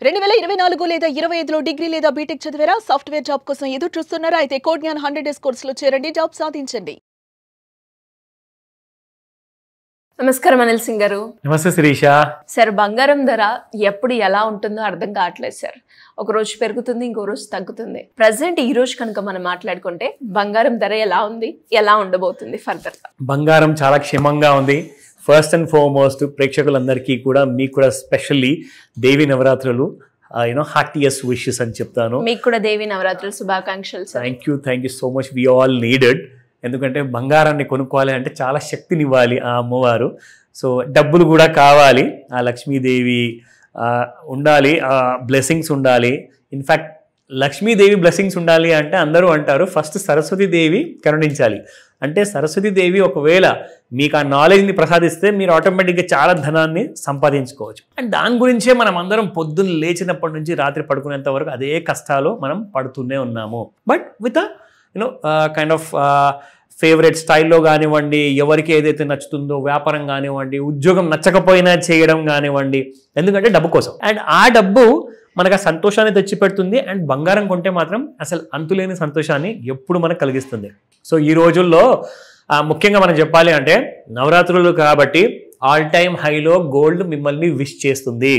2024 లేదా 25లో డిగ్రీ లేదా బీటెక్ చదివారా? సాఫ్ట్వేర్ జాబ్ కోసం ఎదురు చూస్తున్నారా? అయితే కోడ్ జ్ఞాన్ 100 డేస్ కోర్సులో చేరండి, జాబ్ సాధించండి. నమస్కారం అనిల్ సింగ్ గారు. నమస్తే శిరీష. సార్, బంగారం ధర ఎప్పుడు ఎలా ఉంటుందో అర్థం కావట్లేదు సార్. ఒక రోజు పెరుగుతుంది, ఇంకో రోజు తగ్గుతుంది. ప్రజెంట్ ఈ రోజు కనుక మనం మాట్లాడుకుంటే బంగారం ధర ఎలా ఉంది, ఎలా ఉండబోతుంది ఫర్దర్ గా? బంగారం చాలా క్షేమంగా ఉంది. ఫస్ట్ అండ్ ఫార్మోస్ట్ ప్రేక్షకులందరికీ కూడా, మీకు కూడా స్పెషల్లీ దేవి నవరాత్రులు హార్టియస్ట్ విషెస్ అని చెప్తాను. మీకు కూడా దేవి నవరాత్రులు శుభాకాంక్షలు sir. Thank you so much. We all needed. ఎందుకంటే బంగారాన్ని కొనుక్కోవాలి అంటే చాలా శక్తినివ్వాలి ఆ అమ్మవారు. సో డబ్బులు కూడా కావాలి, ఆ లక్ష్మీదేవి ఉండాలి, ఆ బ్లెస్సింగ్స్ ఉండాలి. ఇన్ఫ్యాక్ట్ లక్ష్మీదేవి బ్లెస్సింగ్స్ ఉండాలి అంటే అందరూ అంటారు ఫస్ట్ సరస్వతీదేవి కరుణించాలి. అంటే సరస్వతీదేవి ఒకవేళ మీకు ఆ నాలెడ్జ్ని ప్రసాదిస్తే మీరు ఆటోమేటిక్గా చాలా ధనాన్ని సంపాదించుకోవచ్చు. అండ్ దాని గురించే మనం అందరం పొద్దున్న లేచినప్పటి నుంచి రాత్రి పడుకునేంత వరకు అదే కష్టాలు మనం పడుతూనే ఉన్నాము. But with kind of favourite స్టైల్లో కానివ్వండి, ఎవరికి ఏదైతే నచ్చుతుందో వ్యాపారం కానివ్వండి, ఉద్యోగం నచ్చకపోయినా చేయడం కానివ్వండి, ఎందుకంటే డబ్బు కోసం. అండ్ ఆ డబ్బు మనకు ఆ సంతోషాన్ని తెచ్చిపెడుతుంది. అండ్ బంగారం కొంటే మాత్రం అసలు అంతులేని సంతోషాన్ని ఎప్పుడు మనకు కలిగిస్తుంది. సో ఈ రోజుల్లో ముఖ్యంగా మనం చెప్పాలి అంటే నవరాత్రులు కాబట్టి ఆల్ టైమ్ హైలో గోల్డ్ మిమ్మల్ని విష్ చేస్తుంది.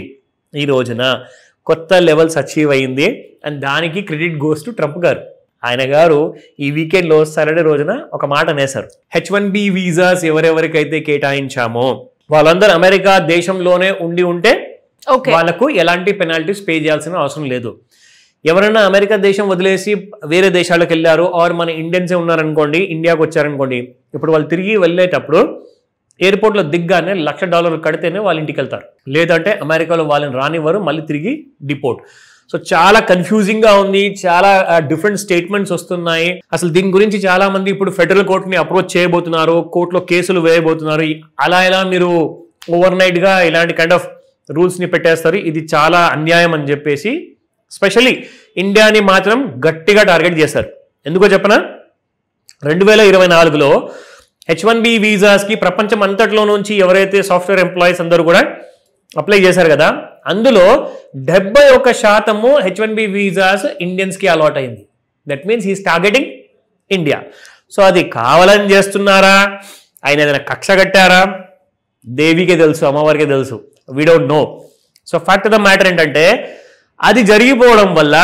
ఈ రోజున కొత్త లెవెల్స్ అచీవ్ అయ్యింది. అండ్ దానికి క్రెడిట్ గోస్ టు ట్రంప్ గారు. ఆయన గారు ఈ వీకెండ్లో సాటర్డే రోజున ఒక మాట అనేశారు. H1B వీసాస్ ఎవరెవరికైతే కేటాయించామో వాళ్ళందరూ అమెరికా దేశంలోనే ఉంటే వాళ్ళకు ఎలాంటి పెనాల్టీస్ పే చేయాల్సిన అవసరం లేదు. ఎవరైనా అమెరికా దేశం వదిలేసి వేరే దేశాలకు వెళ్ళారు, ఆర్ మన ఇండియన్సే ఉన్నారనుకోండి, ఇండియాకు వచ్చారనుకోండి, ఇప్పుడు వాళ్ళు తిరిగి వెళ్ళేటప్పుడు ఎయిర్పోర్ట్లో దిగ్గానే $1,00,000 కడితేనే వాళ్ళ ఇంటికి వెళ్తారు. లేదంటే అమెరికాలో వాళ్ళని రానివ్వరు, మళ్ళీ తిరిగి డిపోర్ట్. సో చాలా కన్ఫ్యూజింగ్గా ఉంది, చాలా డిఫరెంట్ స్టేట్మెంట్స్ వస్తున్నాయి. అసలు దీని గురించి చాలా మంది ఇప్పుడు ఫెడరల్ కోర్టుని అప్రోచ్ చేయబోతున్నారు, కోర్టులో కేసులు వేయబోతున్నారు. అలా మీరు ఓవర్ నైట్గా ఇలాంటి కైండ్ ఆఫ్ రూల్స్ని పెట్టేస్తారు. ఇది చాలా అన్యాయం అని చెప్పేసి స్పెషల్లీ ఇండియాని మాత్రం గట్టిగా టార్గెట్ చేశారు. ఎందుకో చెప్పనా, 2024లో H1B వీసాస్కి ప్రపంచం అంతట్లో నుంచి ఎవరైతే సాఫ్ట్వేర్ ఎంప్లాయీస్ అందరూ కూడా అప్లై చేశారు కదా, అందులో 71% H1B వీసాస్ ఇండియన్స్కి అలాట్ అయింది. That means he's targeting India. So అది కావాలని చేస్తున్నారా, ఆయన ఏదైనా కక్ష కట్టారా, దేవికే తెలుసు, అమ్మవారికే తెలుసు. We don't know. So fact of the matter ఏంటంటే అది జరిగిపోవడం వల్ల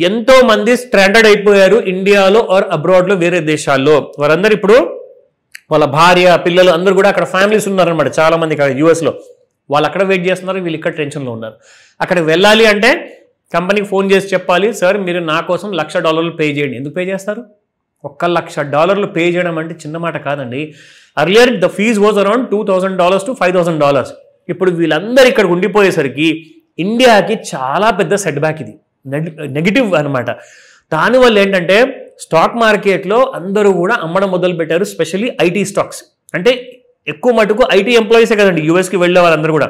ఎంతో మంది స్ట్రాండర్డ్ అయిపోయారు ఇండియాలో ఆర్ అబ్రాడ్లో, వేరే దేశాల్లో. వారందరూ ఇప్పుడు వాళ్ళ భార్య పిల్లలు అందరూ కూడా అక్కడ ఫ్యామిలీస్ ఉన్నారనమాట. చాలా మంది ఇక్కడ యూఎస్లో వాళ్ళు అక్కడ వెయిట్ చేస్తున్నారు, వీళ్ళు ఇక్కడ టెన్షన్లో ఉన్నారు. అక్కడ వెళ్ళాలి అంటే కంపెనీకి ఫోన్ చేసి చెప్పాలి, సార్ మీరు నా కోసం $1,00,000 పే చేయండి. ఎందుకు పే చేస్తారు? $1,00,000 పే చేయడం అంటే చిన్న మాట కాదండి. Earlier the fees was around $2,000 to $5,000. ఇప్పుడు వీళ్ళందరూ ఇక్కడ ఉండిపోయేసరికి ఇండియాకి చాలా పెద్ద సెట్ బ్యాక్, ఇది నెగిటివ్ అనమాట. దానివల్ల ఏంటంటే స్టాక్ మార్కెట్లో అందరూ కూడా అమ్మడం మొదలు పెట్టారు, స్పెషల్లీ ఐటీ స్టాక్స్. అంటే ఎక్కువ మటుకు ఐటీ ఎంప్లాయీసే కదండి యూఎస్కి వెళ్ళే వాళ్ళందరూ కూడా,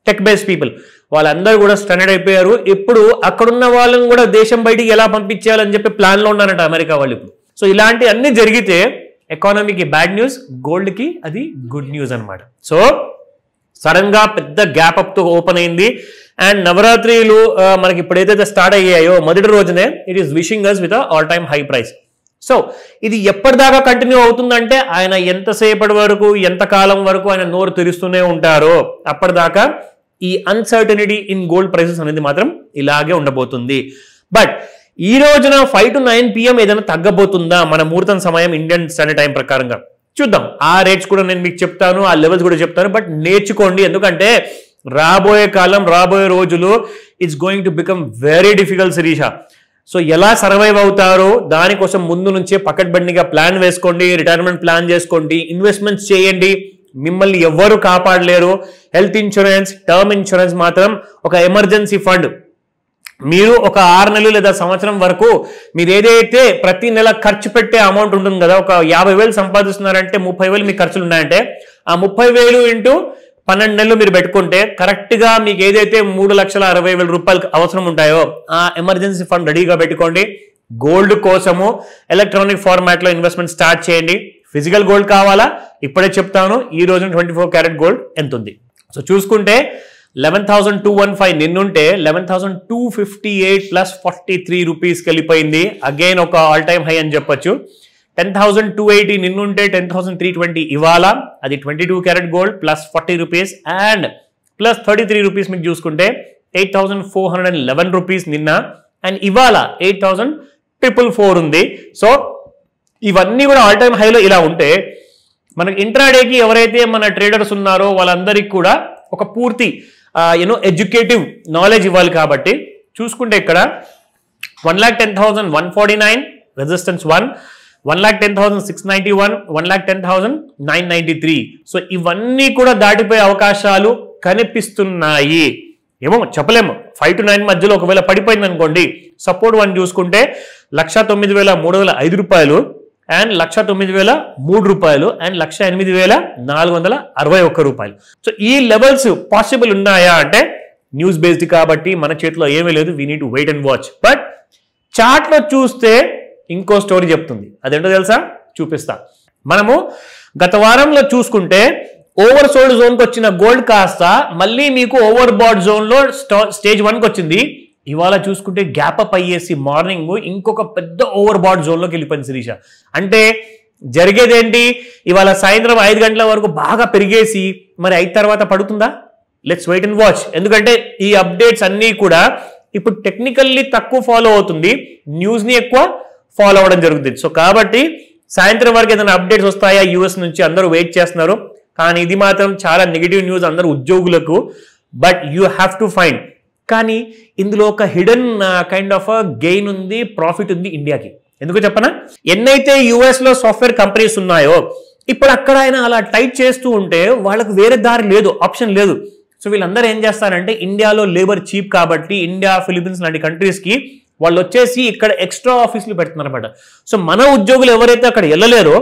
టెక్ బేస్డ్ పీపుల్, వాళ్ళందరూ కూడా స్టాండర్డ్ అయిపోయారు. ఇప్పుడు అక్కడున్న వాళ్ళని కూడా దేశం బయటికి ఎలా పంపించేయాలని చెప్పి ప్లాన్లో ఉన్నారంట అమెరికా వాళ్ళు ఇప్పుడు. సో ఇలాంటి అన్ని జరిగితే ఎకానమీకి బ్యాడ్ న్యూస్, గోల్డ్కి అది గుడ్ న్యూస్ అనమాట. సో సడన్ గా పెద్ద గ్యాప్ అప్తో ఓపెన్ అయింది. అండ్ నవరాత్రిలు మనకి ఇప్పుడు ఏదైతే స్టార్ట్ అయ్యాయో మొదటి రోజునే it is wishing us with all time high price. So ఇది ఎప్పటిదాకా కంటిన్యూ అవుతుందంటే ఆయన ఎంతసేపటి వరకు, ఎంతకాలం వరకు ఆయన నోరు తెరుస్తూనే ఉంటారో అప్పటిదాకా ఈ అన్సర్టనిటీ ఇన్ గోల్డ్ ప్రైసెస్ అనేది మాత్రం ఇలాగే ఉండబోతుంది. బట్ ఈ రోజున 5 to 9 PM ఏదైనా తగ్గబోతుందా మన ముహూర్తం సమయం ఇండియన్ స్టాండర్డ్ టైం ప్రకారంగా? చూద్దాం. ఆ రేట్స్ కూడా నేను మీకు చెప్తాను, ఆ లెవెల్స్ కూడా చెప్తాను. బట్ నేర్చుకోండి, ఎందుకంటే రాబోయే కాలం, రాబోయే రోజులు it's going to become very difficult Sirisha. So ఎలా సర్వైవ్ అవుతారో దానికోసం ముందు నుంచే పకడ్బందీగా ప్లాన్ వేసుకోండి, రిటైర్మెంట్ ప్లాన్ చేసుకోండి, ఇన్వెస్ట్మెంట్స్ చేయండి. మిమ్మల్ని ఎవ్వరూ కాపాడలేరు. హెల్త్ ఇన్సూరెన్స్, టర్మ్ ఇన్సూరెన్స్ మాత్రం ఒక ఎమర్జెన్సీ ఫండ్. మీరు ఒక 6 నెలలు లేదా సంవత్సరం వరకు మీరు ఏదైతే ప్రతి నెల ఖర్చు పెట్టే అమౌంట్ ఉంటుంది కదా, ఒక 50,000 సంపాదిస్తున్నారంటే 30,000 మీకు ఖర్చులు ఉన్నాయంటే ఆ 30,000 ఇంటూ 12 నెలలు మీరు పెట్టుకుంటే కరెక్ట్గా మీకు ఏదైతే $3,60,000 అవసరం ఉంటాయో ఆ ఎమర్జెన్సీ ఫండ్ రెడీగా పెట్టుకోండి. గోల్డ్ కోసము ఎలక్ట్రానిక్ ఫార్మాట్లో ఇన్వెస్ట్మెంట్ స్టార్ట్ చేయండి. ఫిజికల్ గోల్డ్ కావాలా? ఇప్పుడే చెప్తాను. ఈ రోజున 24 క్యారెట్ గోల్డ్ ఎంత ఉంది. సో చూసుకుంటే 11,215 నిన్నుంటే 11,258 ప్లస్ 43 రూపీస్కి వెళ్ళిపోయింది. అగైన్ ఒక ఆల్ టైమ్ హై అని చెప్పొచ్చు. 10,280 నిన్నుంటే 10,320 ఇవాళ, అది 22 carat gold plus 40 rupees and plus 33 rupees మీకు చూసుకుంటే 8,411 రూపీస్ నిన్న, అండ్ ఇవాళ 8,444 ఉంది. సో ఇవన్నీ కూడా ఆల్ టైమ్ హైలో ఇలా ఉంటే మనకి ఇంట్రాడేకి ఎవరైతే మన ట్రేడర్స్ ఉన్నారో వాళ్ళందరికీ కూడా ఒక పూర్తి ఎడ్యుకేటివ్ నాలెడ్జ్ ఇవ్వాలి. కాబట్టి చూసుకుంటే ఇక్కడ 1,10,149 రెసిస్టెన్స్ 1, 1,10,691, 1,10,993. సో ఇవన్నీ కూడా దాటిపోయే అవకాశాలు కనిపిస్తున్నాయి. ఏమో చెప్పలేము, 5 to 9 మధ్యలో ఒకవేళ పడిపోయింది అనుకోండి, సపోర్ట్ 1 చూసుకుంటే 1,09,305 రూపాయలు అండ్ 1,09,003 రూపాయలు అండ్ 1,08,461 రూపాయలు. సో ఈ లెవెల్స్ పాసిబుల్ ఉన్నాయా అంటే న్యూస్ బేస్డ్ కాబట్టి మన చేతిలో ఏమీ లేదు, we need to wait and watch. But చార్ట్లో చూస్తే ఇంకో స్టోరీ చెప్తుంది. అదేంటో తెలుసా, చూపిస్తా. మనము గత వారంలో చూసుకుంటే ఓవర్ సోల్డ్ జోన్కి వచ్చిన గోల్డ్ కాస్త మళ్ళీ మీకు ఓవర్ బాట్ జోన్లో స్టేజ్ 1కి వచ్చింది. ఇవాళ చూసుకుంటే గ్యాప్ అప్ అయ్యేసి మార్నింగ్ ఇంకొక పెద్ద ఓవర్ బాట్ జోన్లోకి వెళ్ళిపోయింది శిరీష. అంటే జరిగేది ఏంటి, ఇవాళ సాయంత్రం 5 గంటల వరకు బాగా పెరిగేసి మరి 5 తర్వాత పడుతుందా? Let's wait and watch. ఎందుకంటే ఈ అప్డేట్స్ అన్నీ కూడా ఇప్పుడు టెక్నికల్లీ తక్కువ ఫాలో అవుతుంది, న్యూస్ని ఎక్కువ ఫాలో అవ్వడం జరుగుతుంది. సో కాబట్టి సాయంత్రం వరకు ఏదైనా అప్డేట్స్ వస్తాయా యూఎస్ నుంచి అందరూ వెయిట్ చేస్తున్నారు. కానీ ఇది మాత్రం చాలా నెగిటివ్ న్యూస్ అందరూ ఉద్యోగులకు. But you have to find, కానీ ఇందులో ఒక హిడెన్ కైండ్ ఆఫ్ గెయిన్ ఉంది, ప్రాఫిట్ ఉంది ఇండియాకి. ఎందుకు చెప్పనా, ఎన్నైతే యుఎస్లో సాఫ్ట్వేర్ కంపెనీస్ ఉన్నాయో ఇప్పుడు అక్కడ ఆయన అలా టైట్ చేస్తూ ఉంటే వాళ్ళకు వేరే దారి లేదు, ఆప్షన్ లేదు. సో వీళ్ళందరూ ఏం చేస్తారంటే ఇండియాలో లేబర్ చీప్ కాబట్టి ఇండియా, ఫిలిప్పీన్స్ లాంటి కంట్రీస్కి వాళ్ళు వచ్చేసి ఇక్కడ ఎక్స్ట్రా ఆఫీసులు పెడుతున్నారు అనమాట. సో మన ఉద్యోగులు ఎవరైతే అక్కడ వెళ్ళలేరో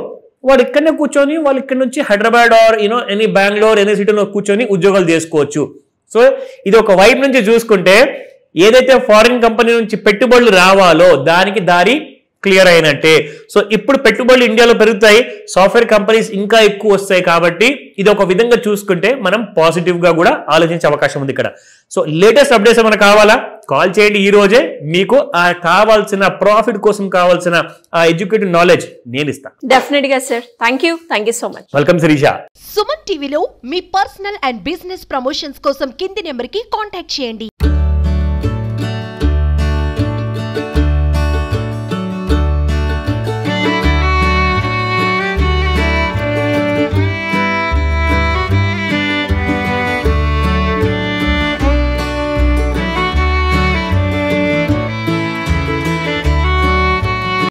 వాడు ఇక్కడనే కూర్చొని వాళ్ళు ఇక్కడ నుంచి Hyderabad or any Bengaluru any సిటీలో కూర్చొని ఉద్యోగాలు చేసుకోవచ్చు. సో ఇది ఒక వైపు నుంచి చూసుకుంటే ఏదైతే ఫారిన్ కంపెనీ నుంచి పెట్టుబడులు రావాలో దానికి దారి క్లియర్ అయినట్టే. సో ఇప్పుడు పెట్టుబడులు ఇండియాలో పెరుగుతాయి, సాఫ్ట్వేర్ కంపెనీస్ ఇంకా ఎక్కువ వస్తాయి. కాబట్టి ఇది ఒక విధంగా చూసుకుంటే మనం పాజిటివ్ గా కూడా ఆలోచించే అవకాశం ఉంది ఇక్కడ. సో లేటెస్ట్ అప్డేట్స్ ఏమైనా కావాలా, కాల్ చేయండి. ఈ రోజే మీకు కావాల్సిన ప్రాఫిట్ కోసం కావాల్సిన ఎడ్యుకేటివ్ నాలెడ్జ్ నేను ఇస్తాను. డెఫినెట్ గా sir, thank you so much. Welcome Sirisha. Suman టీవీలో మీ పర్సనల్ అండ్ బిజినెస్ ప్రమోషన్స్ కోసం కింది నెంబర్ కి కాంటాక్ట్ చేయండి.